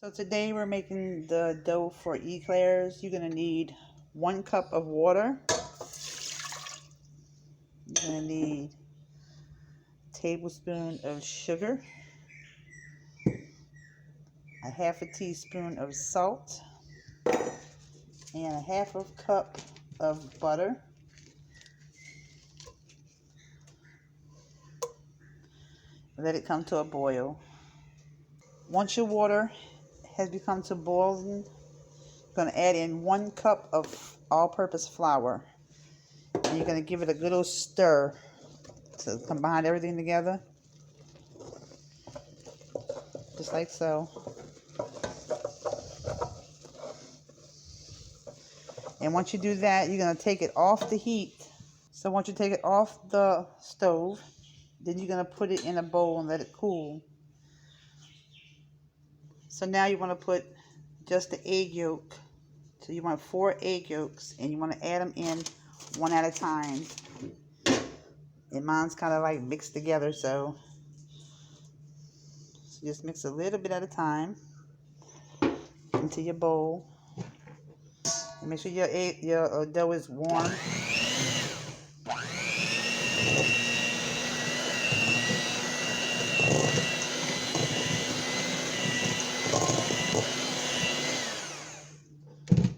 So today we're making the dough for eclairs. You're going to need 1 cup of water. You're going to need a tablespoon of sugar, a half a teaspoon of salt, and a half a cup of butter. Let it come to a boil. Once your water has become to boiling, you're going to add in 1 cup of all-purpose flour. And you're going to give it a good old stir to combine everything together. Just like so. And once you do that, you're going to take it off the heat. So once you take it off the stove, then you're going to put it in a bowl and let it cool. So now you want to put just the egg yolk. So you want 4 egg yolks, and you want to add them in one at a time. And mine's kind of like mixed together, so just mix a little bit at a time into your bowl. And make sure your dough is warm.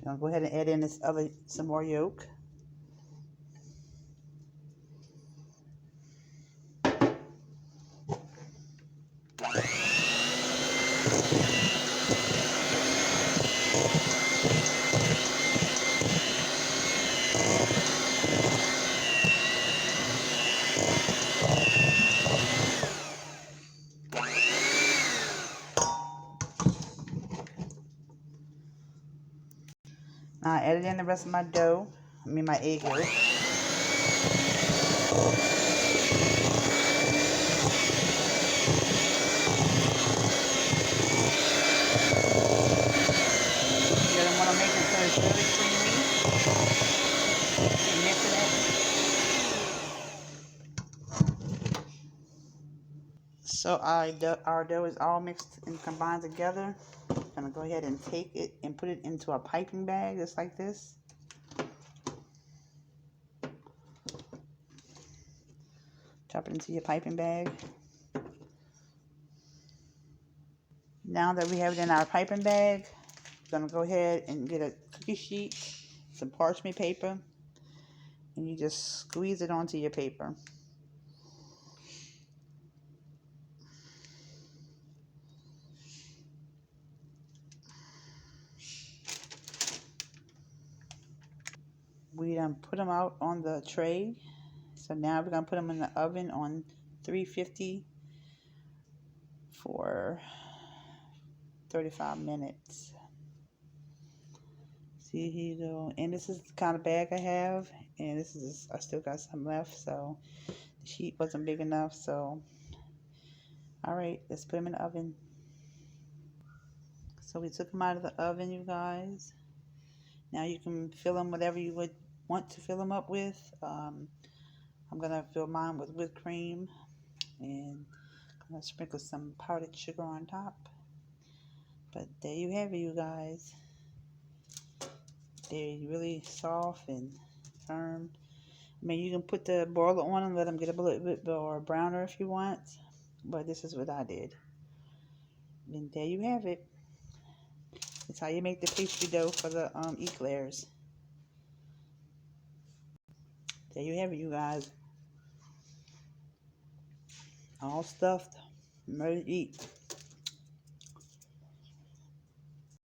I'll go ahead and add in some more yolk. Now I added in the rest of my dough, my egg yolk. You're going to want to make it so it's really creamy. Keep mixing it. So our dough is all mixed and combined together. I'm going to go ahead and take it and put it into a piping bag just like this. Drop it into your piping bag. Now that we have it in our piping bag, we're going to go ahead and get a cookie sheet, some parchment paper, and you just squeeze it onto your paper. We done put them out on the tray. So now we're going to put them in the oven on 350 for 35 minutes. See, here you go. And this is the kind of bag I have. And this is, I still got some left. So the sheet wasn't big enough. So, alright, let's put them in the oven. So we took them out of the oven, you guys. Now you can fill them whatever you would want to fill them up with. I'm going to fill mine with whipped cream. And I'm going to sprinkle some powdered sugar on top. But there you have it, you guys. They're really soft and firm. I mean, you can put the broiler on and let them get a little bit more browner if you want. But this is what I did. And there you have it. It's how you make the pastry dough for the eclairs. There you have it, you guys. All stuffed, ready to eat.